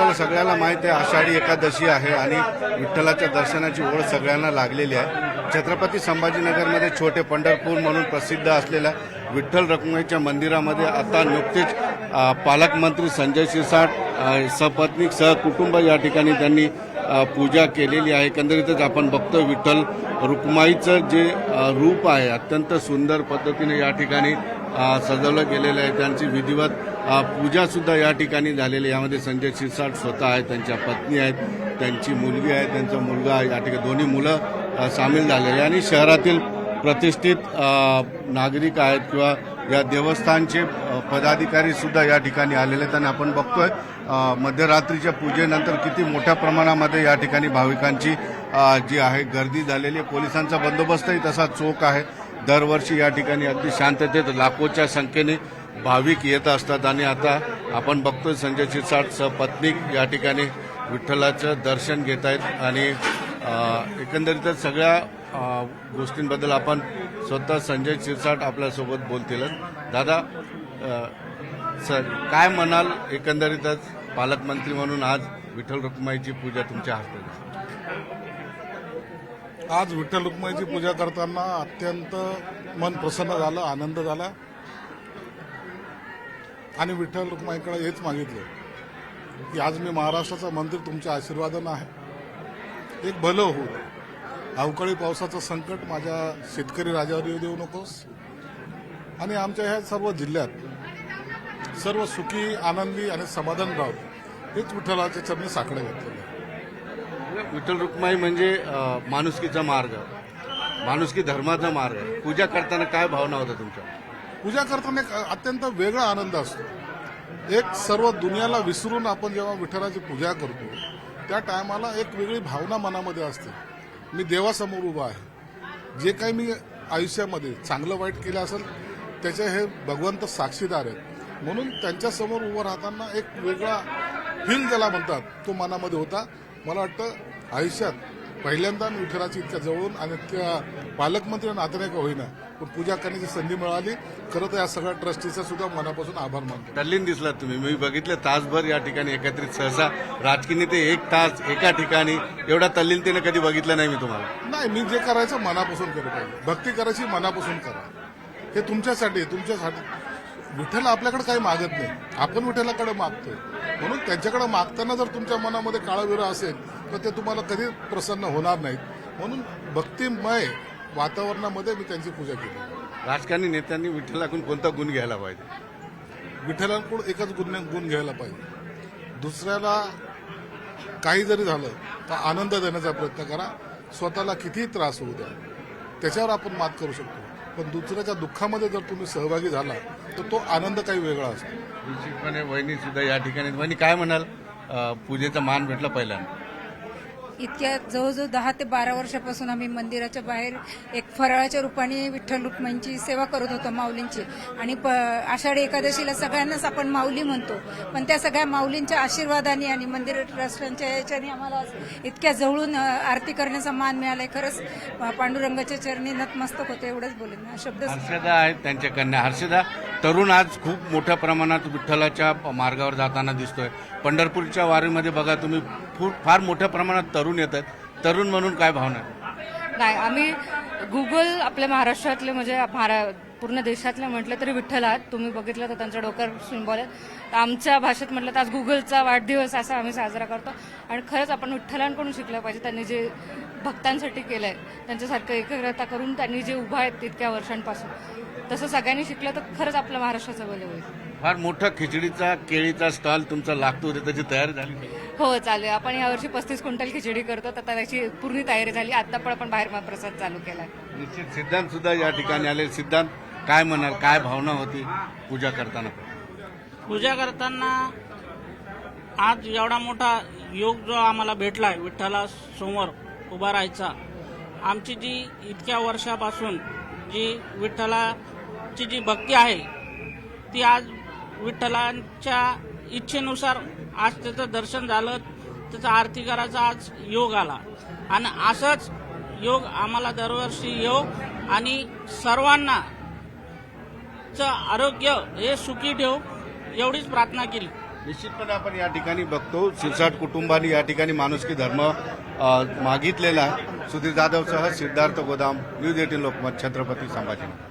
आपल्याला सगळ्याला माहिती आहे आषाढी एकादशी आहे आणि विठ्ठलाच्या दर्शनाची ओढ सगळ्यांना लागलेली आहे। छत्रपती संभाजीनगरमध्ये छोटे पंढरपूर म्हणून प्रसिद्ध असलेल्या विठ्ठल रखुमाईच्या मंदिरामध्ये आता नुकतेच पालकमंत्री संजय शिरसाट सपत्नीक सहकुटुंब या ठिकाणी त्यांनी पूजा केलेली आहे। एकंदरीतच आपण बघतो विठ्ठल रुक्माईचं जे रूप आहे अत्यंत सुंदर पद्धतीने या ठिकाणी सजवलं गेलेलं आहे। त्यांची विधिवत पूजा सुद्धा या ठिकाणी झालेली आहे। यामध्ये संजय शिरसाट स्वतः आहेत, त्यांच्या पत्नी आहेत, त्यांची मुलगी आहे, त्यांचा मुलगा या ठिकाणी दोन्ही मुलं सामील झालेले आणि शहरातील प्रतिष्ठित नागरिक आहेत किंवा या देवस्थानचे पदाधिकारी सुद्धा या ठिकाणी आलेले आहेत। आणि आपण बघतोय मध्यरात्रीच्या पूजेनंतर किती मोठ्या प्रमाणामध्ये या ठिकाणी भाविकांची जी आहे गर्दी झालेली आहे। पोलिसांचा बंदोबस्तही तसा चोख आहे। दरवर्षी या ठिकाणी अगदी शांततेत लाखोच्या संख्येने भाविक येत असतात आणि आता आपण बघतोय संजय शिरसाट सहपत्नीक या ठिकाणी विठ्ठलाचं दर्शन घेत आहेत आणि एकंदरीतच सगळ्या गोष्टींबद्दल आपण स्वतः संजय शिरसाट आपल्यासोबत बोलतील। दादा सर काय म्हणाल, एकंदरीतच पालकमंत्री म्हणून आज विठ्ठल रखुमाईची पूजा तुमच्या हस्ते? आज विठ्ठल रखुमाईची पूजा करताना अत्यंत मन प्रसन्न झालं, आनंद झाला आणि विठ्ठल रखुमाईकडे हेच मागितलं की आज मी महाराष्ट्राचा मंत्री तुमच्या आशीर्वादानं आहे, एक भलं होऊ, अवकाळी पावसाचं संकट माझ्या शेतकरी राजावर येऊ देऊ नकोस आणि आमच्या ह्या सर्व जिल्ह्यात सर्व सुखी आनंदी आणि समाधान राहावं हेच विठ्ठलाच्या चरणी साकडे घातलेलं आहे। विठ्ठल रखुमाई म्हणजे माणुसकीचा मार्ग, माणुसकी धर्माचा मार्ग। पूजा करताना काय भावना होता तुमच्या? पूजा करताना एक अत्यंत वेगळा आनंद असतो। एक सर्व दुनियाला विसरून आपण जेव्हा विठ्ठलाची पूजा करतो त्या टायमाला एक वेगळी भावना मनामध्ये असते। मी देवासमोर उभा आहे, जे काही मी आयुष्यामध्ये चांगलं वाईट केलं असेल त्याचे हे भगवंत साक्षीदार आहेत, म्हणून त्यांच्यासमोर उभं राहताना एक वेगळा फील ज्याला म्हणतात तो मनामध्ये होता। मला वाटतं आयुष्यात पहिल्यांदा विठ्ठलाची इतक्या जवळून आणि इतक्या पालकमंत्री नात्याने का होईना पण पूजा करण्याची संधी मिळाली। खरं तर या सगळ्या ट्रस्टीचा सुद्धा मनापासून आभार मानतो। तल्लीन दिसलात तुम्ही, मी बघितलं तासभर या ठिकाणी एकत्रित, सहसा राजकीय नेते 1 तास एका ठिकाणी, एवढा तल्लीनतेने कधी बघितलं नाही मी तुम्हाला। नाही, मी जे करायचं मनापासून केलं पाहिजे, भक्ती करायची मनापासून करा, हे तुमच्यासाठी तुमच्यासाठी। विठ्ठल आपल्याकडे काही मागत नाही, आपण विठ्ठलाकडे मागतोय, म्हणून त्यांच्याकडे मागताना जर तुमच्या मनामध्ये काळाविरा असेल तर ते तुम्हाला कधी प्रसन्न होणार नाहीत। म्हणून भक्तिमय वातावरणामध्ये मी त्यांची पूजा केली। राजकारणी नेत्यांनी विठ्ठलाकडून कोणता गुण घ्यायला पाहिजे? विठ्ठलाकडून एकच गुण घ्यायला पाहिजे, दुसऱ्याला काही जरी झालं तर आनंद देण्याचा प्रयत्न करा। स्वतःला कितीही त्रास होऊ द्या, त्याच्यावर आपण मात करू शकतो, पण दुसऱ्याच्या दुःखामध्ये जर तुम्ही सहभागी झाला तर तो आनंद काही वेगळा असतो। निश्चितपणे वहिनी सुद्धा या ठिकाणी, वहिनी काय म्हणाल, पूजेचा मान भेटला पहिल्यांदा? इतक्या जवळजवळ 10 ते 12 वर्षापासून आम्ही मंदिराच्या बाहेर एक फराळाच्या रूपाने विठ्ठल रुक्माईंची सेवा करत होतो, माऊलींची। आणि आषाढी एकादशीला सगळ्यांनाच आपण माऊली म्हणतो, पण त्या सगळ्या माऊलींच्या आशीर्वादाने आणि मंदिर ट्रस्टांच्या याच्याने आम्हाला इतक्या जवळून आरती करण्याचा मान मिळालाय। खरंच पांडुरंगाच्या चरणी नतमस्तक होते, एवढंच बोलेन शब्द। हर्षदा आहेत त्यांच्या कन्या। हर्षदा, तरुण आज खूप मोठ्या प्रमाणात विठ्ठलाच्या मार्गावर जाताना दिसतोय। पंढरपूरच्या वारीमध्ये बघा तुम्ही, फार मोठ्या प्रमाणात तरुण येत आहेत, तरुण म्हणून काय भावना? नाही, आम्ही गुगल आपल्या महाराष्ट्रातले म्हणजे पूर्ण देशातले म्हटलं तरी विठ्ठल आहात, तुम्ही बघितलं तर त्यांच्या डोक्यावर सिंबॉल आहे। तर आमच्या भाषेत म्हटलं तर आज गुगलचा वाढदिवस असा आम्ही साजरा करतो आणि खरंच आपण विठ्ठलांकडून शिकलं पाहिजे। त्यांनी जे भक्तांसाठी केलंय, त्यांच्यासारखं एकाग्रता करून त्यांनी जे उभा आहेत तितक्या वर्षांपासून, तसं सगळ्यांनी शिकलं तर खरंच आपलं महाराष्ट्राचं भलं होईल। फार मोठा खिचडीचा केळीचा स्टॉल तुमचा लागतो होता, त्याची तयारी झाली? हो, चालू आहे। आपण यावर्षी 35 क्विंटल खिचडी करतो, तर त्याची पूर्ण तयारी झाली। आता पण आपण बाहेर महाप्रसाद चालू केला। निश्चित सिद्धांत सुद्धा या ठिकाणी आले। सिद्धांत, काय म्हणाल, काय भावना होती पूजा करताना? पूजा करताना आज एवढा मोठा योग जो आम्हाला भेटलाय विठ्ठला समोर उभा राहायचा, आमची जी इतक्या वर्षापासून जी विठ्ठलाची जी भक्ती आहे ती आज विठ्ठलांच्या इच्छेनुसार आज त्याचं दर्शन झालं, त्याचा आरती करायचा आज योग आला आणि असंच योग आम्हाला दरवर्षी येऊ आणि सर्वांना आरोग्य हे सुखी ठेवू एवढीच प्रार्थना केली। निश्चितपणे आपण या ठिकाणी बघतो शिरसाट कुटुंबांनी या ठिकाणी माणुसकी धर्म मागितलेला आहे. सुधीर जाधवसह सिद्धार्थ गोदाम, न्यूज 18 लोकमत, छत्रपती संभाजीनगर.